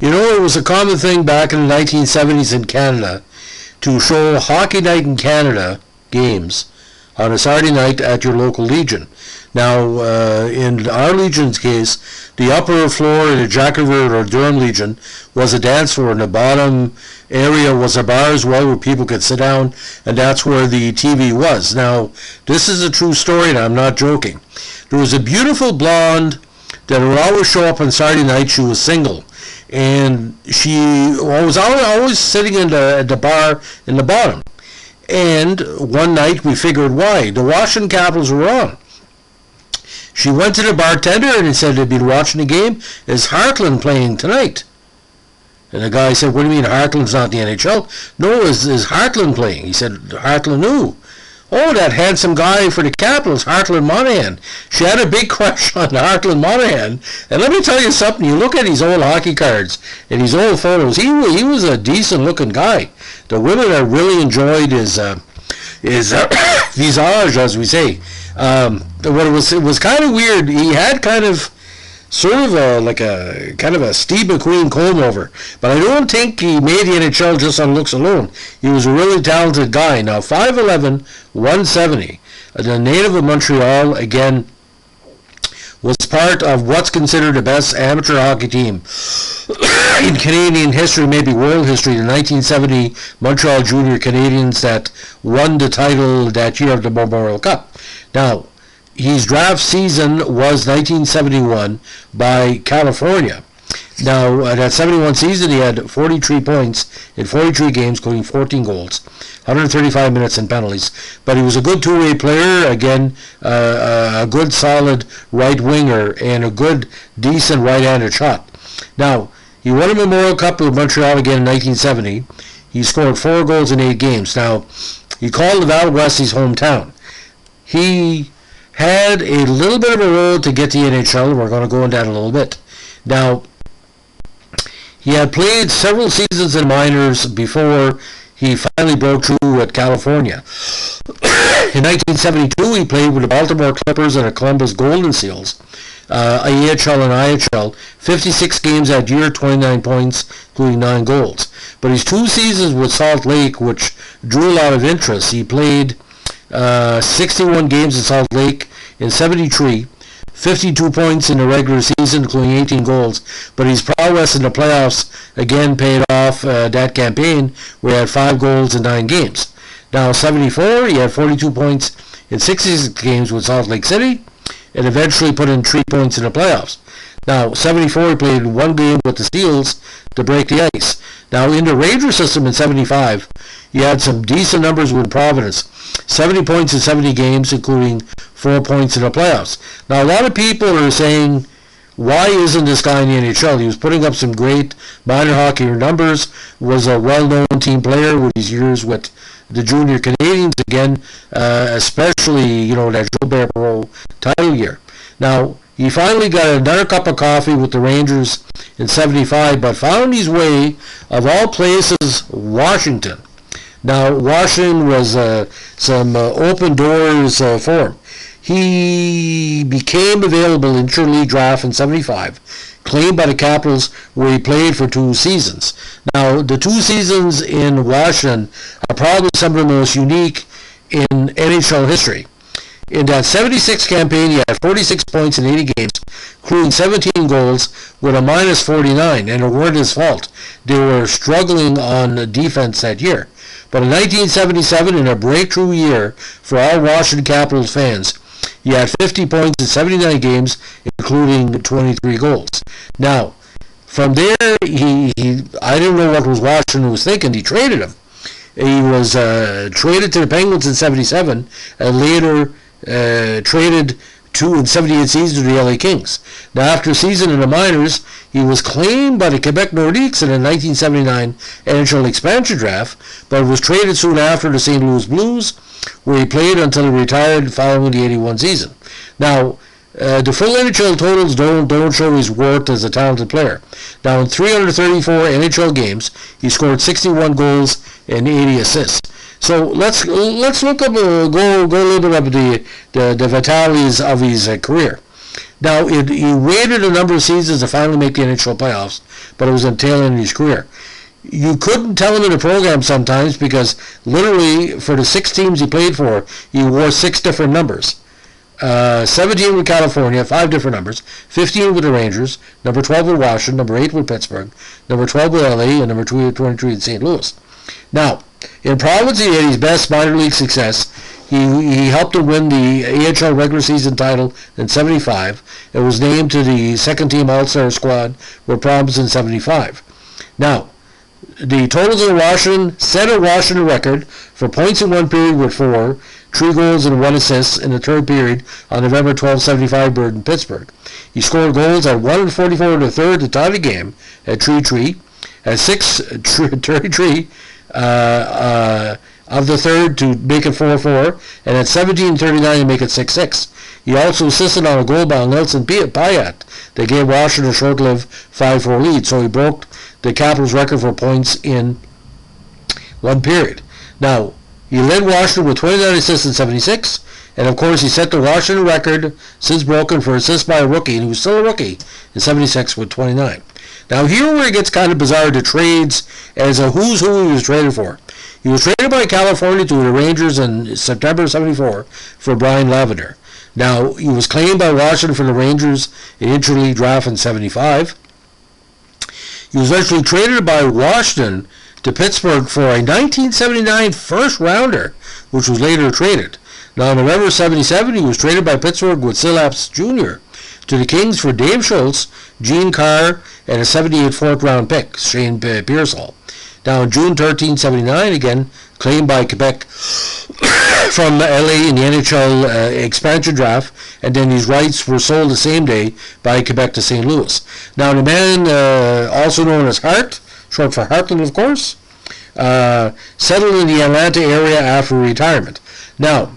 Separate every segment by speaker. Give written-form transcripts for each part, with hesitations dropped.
Speaker 1: You know, it was a common thing back in the 1970s in Canada to show Hockey Night in Canada games on a Saturday night at your local Legion. Now, in our Legion's case, the upper floor in the Jacksonville or Durham Legion was a dance floor, and the bottom area was a bar as well where people could sit down, and that's where the TV was. Now, this is a true story, and I'm not joking. There was a beautiful blonde that would always show up on Saturday night. She was single, and she was always sitting in the bar in the bottom. And one night we figured why. The Washington Capitals were on. She went to the bartender and he said they'd been watching the game. Is Hartland playing tonight? And the guy said, what do you mean Hartland's not in the NHL? No, is Hartland playing? He said, Hartland who? Oh, that handsome guy for the Capitals, Hartland Monahan. She had a big crush on Hartland Monahan. And let me tell you something, you look at his old hockey cards and his old photos, he was a decent looking guy. The women that really enjoyed his visage, as we say. It was kind of weird. He had kind of sort of a Steve McQueen comb over, but I don't think he made the NHL just on looks alone. He was a really talented guy. Now 5'11", 170, the native of Montreal, again was part of what's considered the best amateur hockey team in Canadian history, maybe world history, the 1970 Montreal Junior Canadiens that won the title that year of the Memorial Cup. Now, his draft season was 1971 by California. Now, that 71 season, he had 43 points in 43 games, including 14 goals, 135 minutes and penalties. But he was a good two-way player, again, a good solid right winger, and a good, decent right-handed shot. Now, he won a Memorial Cup with Montreal again in 1970. He scored 4 goals in 8 games. Now, he called the Val West his hometown. He had a little bit of a road to get to the NHL. We're going to go into that a little bit. Now, he had played several seasons in minors before he finally broke through at California. In 1972, he played with the Baltimore Clippers and the Columbus Golden Seals, AHL and IHL, 56 games that year, 29 points, including 9 goals. But his 2 seasons with Salt Lake, which drew a lot of interest, he played 61 games in Salt Lake in 73, 52 points in the regular season, including 18 goals. But his prowess in the playoffs again paid off that campaign, where he had 5 goals in 9 games. Now, 74, he had 42 points in 66 games with Salt Lake City, and eventually put in 3 points in the playoffs. Now, 74, he played 1 game with the Seals to break the ice. Now, in the Ranger system in 75, he had some decent numbers with Providence. 70 points in 70 games, including 4 points in the playoffs. Now, a lot of people are saying, why isn't this guy in the NHL? He was putting up some great minor hockey numbers, was a well-known team player with his years with the Junior Canadiens, again, especially, that Gilbert Perreault title year. Now, he finally got another cup of coffee with the Rangers in 75, but found his way, of all places, Washington. Now, Washington was some open doors for him. He became available in Interleague draft in 75, claimed by the Capitals, where he played for 2 seasons. Now, the 2 seasons in Washington are probably some of the most unique in NHL history. In that 76 campaign, he had 46 points in 80 games, including 17 goals, with a minus 49, and it weren't his fault. They were struggling on defense that year. But in 1977, in a breakthrough year for all Washington Capitals fans, he had 50 points in 79 games, including 23 goals. Now, from there, I didn't know what Washington was thinking. He traded him. He was traded to the Penguins in 77, and later traded in 78 seasons to the LA Kings. Now, after a season in the minors, he was claimed by the Quebec Nordiques in the 1979 NHL expansion draft, but was traded soon after to St. Louis Blues, where he played until he retired following the 81 season. Now, the full NHL totals don't show his worth as a talented player. Now, in 334 NHL games, he scored 61 goals and 80 assists. So let's look up, go a little bit up the fatalities of his career. Now, he waited a number of seasons to finally make the NHL playoffs, but it was a tail end of his career. You couldn't tell him in the program sometimes because literally for the 6 teams he played for, he wore 6 different numbers. 17 with California, 5 different numbers. 15 with the Rangers, number 12 with Washington, number 8 with Pittsburgh, number 12 with LA, and number 23 with St. Louis. Now, in Providence, he had his best minor league success. He helped him win the AHL regular season title in 75. It was named to the second-team All-Star squad with Providence in 75. Now, the totals in Washington set a Washington record for points in one period with 4, 3 goals and 1 assist in the third period on November 12, 75 bird in Pittsburgh. He scored goals at 1:44 in the third to tie the game at 3-3, at 6:33 of the third to make it 4-4, and at 17:39 to make it 6-6. He also assisted on a goal by Nelson Payat that gave Washington a short-lived 5-4 lead, so he broke the Capitals' record for points in one period. Now, he led Washington with 29 assists in 76, and of course he set the Washington record, since broken, for assists by a rookie, and he was still a rookie, in 76 with 29. Now, here where it gets kind of bizarre, the trades, as a who's who he was traded for. He was traded by California to the Rangers in September 74 for Brian Lavender. Now, he was claimed by Washington for the Rangers in interleague draft in 75. He was eventually traded by Washington to Pittsburgh for a 1979 first-rounder, which was later traded. Now, in November 77, he was traded by Pittsburgh with Silaps Jr. to the Kings for Dave Schultz, Gene Carr, and a 78 fourth-round pick, Shane Pearsall. Now, on June 13, 79, again, claimed by Quebec from LA in the NHL expansion draft, and then his rights were sold the same day by Quebec to St. Louis. Now, the man, also known as Hart, short for Hartland, of course, settled in the Atlanta area after retirement. Now,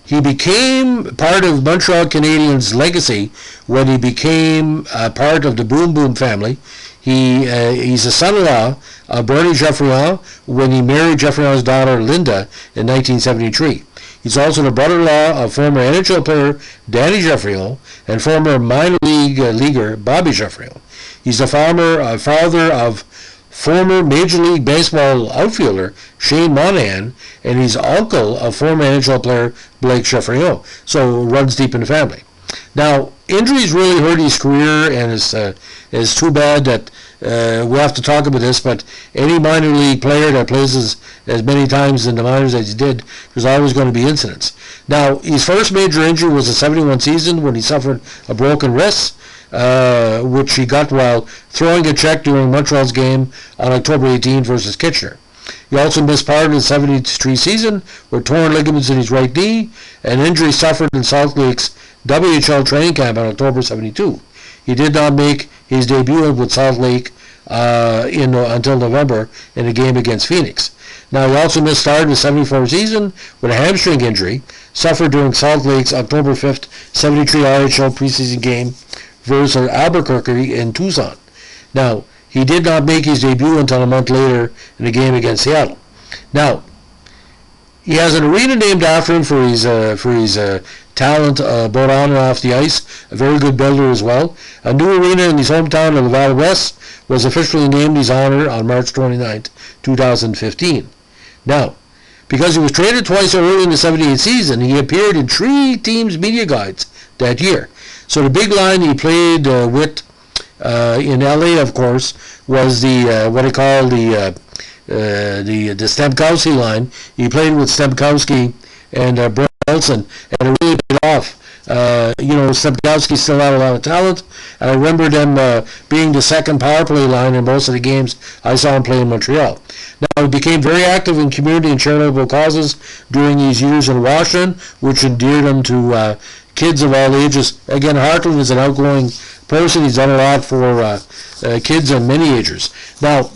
Speaker 1: he became part of Montreal Canadiens' legacy when he became part of the Boom Boom family. He's a son-in-law of Bernie Geoffrion when he married Geoffrion's daughter Linda in 1973. He's also the brother-in-law of former NHL player Danny Geoffrion and former minor league leaguer Bobby Geoffrion. He's the father of former Major League Baseball outfielder Shane Monahan, and he's uncle of former NHL player Blake Geoffrion. So it runs deep in the family. Now, injuries really hurt his career, and it's too bad that we have to talk about this, but any minor league player that plays as many times in the minors as he did, there's always going to be incidents. Now, his first major injury was the 71 season when he suffered a broken wrist, which he got while throwing a check during Montreal's game on October 18 versus Kitchener. He also missed part of the 73 season with torn ligaments in his right knee, an injury suffered in Salt Lake's WHL training camp in October 72. He did not make his debut with Salt Lake until November in a game against Phoenix. Now, he also missed start of the 74 season with a hamstring injury suffered during Salt Lake's October 5th 73 RHL preseason game versus Albuquerque in Tucson. Now, he did not make his debut until a month later in a game against Seattle. Now, he has an arena named after him for his talent both on and off the ice, a very good builder as well. A new arena in his hometown of Nevada West was officially named in his honor on March 29, 2015. Now, because he was traded twice early in the 78 season, he appeared in 3 teams' media guides that year. So the big line he played with in LA, of course, was the what they call the Stemkowski line. He played with Stemkowski and Brett Nelson, and it really paid off. Stemkowski still had a lot of talent, and I remember them being the second power play line in most of the games I saw him play in Montreal. Now, he became very active in community and charitable causes during these years in Washington, which endeared him to kids of all ages. Again, Hartland is an outgoing person. He's done a lot for kids of many ages. Now,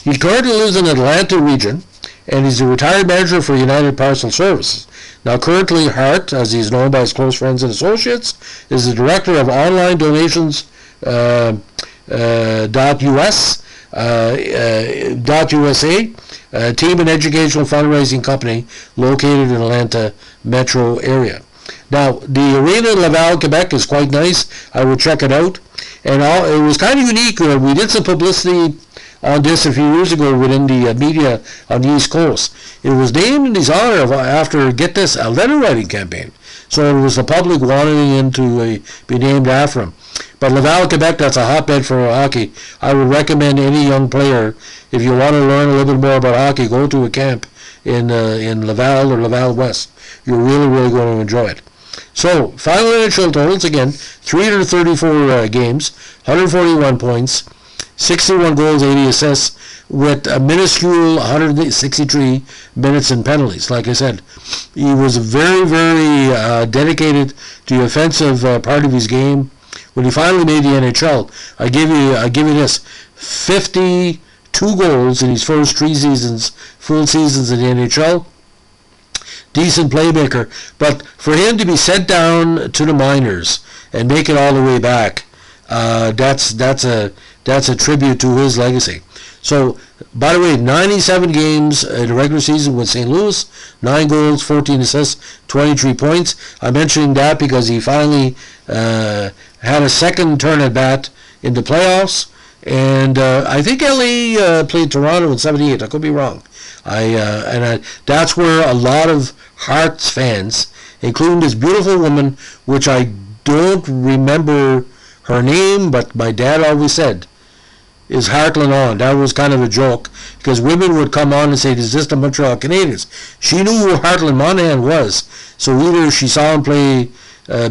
Speaker 1: he currently lives in the Atlanta region, and he's a retired manager for United Parcel Services. Now, currently, Hart, as he's known by his close friends and associates, is the director of online donations .USA, team and educational fundraising company located in Atlanta metro area. Now, the arena in Laval, Quebec is quite nice. I would check it out. And it was kind of unique. We did some publicity on this a few years ago within the media on the East Coast. It was named in his honor after, get this, a letter writing campaign. So it was the public wanting him to be named after him. But Laval, Quebec, that's a hotbed for hockey. I would recommend any young player, if you want to learn a little bit more about hockey, go to a camp in Laval or Laval West. You're really, really going to enjoy it. So, final NHL totals, again, 334 games, 141 points, 61 goals, 80 assists, with a minuscule 163 minutes and penalties. Like I said, he was very, very dedicated to the offensive part of his game. When he finally made the NHL, I give you this: 52 goals in his first 3 seasons, full seasons in the NHL. Decent playmaker, but for him to be sent down to the minors and make it all the way back, that's a tribute to his legacy. So, by the way, 97 games in the regular season with St. Louis, 9 goals, 14 assists, 23 points. I'm mentioning that because he finally had a second turn at bat in the playoffs, and I think LA played Toronto in '78. I could be wrong. That's where a lot of Hearts fans, including this beautiful woman, which I don't remember her name, but my dad always said, is Hartland Monahan. That was kind of a joke, because women would come on and say, is this the Montreal Canadiens? She knew who Hartland Monahan was, so either she saw him play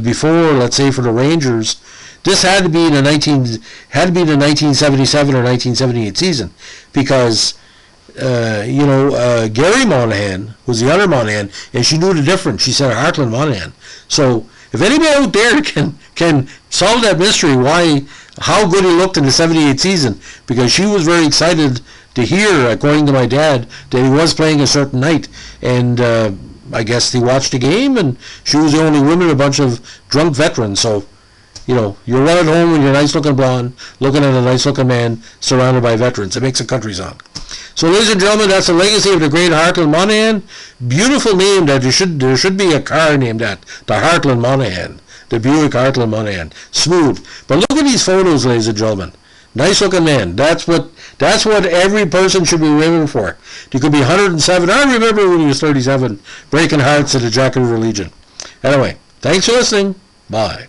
Speaker 1: before, let's say for the Rangers. This had to be in the 1977 or 1978 season, because Gary Monahan was the other Monahan, and she knew the difference. She said Hartland Monahan. So if anybody out there can solve that mystery, how good he looked in the '78 season, because she was very excited to hear, according to my dad, that he was playing a certain night, and I guess he watched the game, and she was the only woman, a bunch of drunk veterans. So, you're well at home when you're a nice-looking blonde, looking at a nice-looking man surrounded by veterans. It makes a country song. So, ladies and gentlemen, that's the legacy of the great Hartland Monahan. Beautiful name that there should be a car named that, the Hartland Monahan, the Buick Hartland Monahan. Smooth. But look at these photos, ladies and gentlemen. Nice-looking man. That's what every person should be remembered for. He could be 107. I remember when he was 37, breaking hearts at the Jack River Legion. Anyway, thanks for listening. Bye.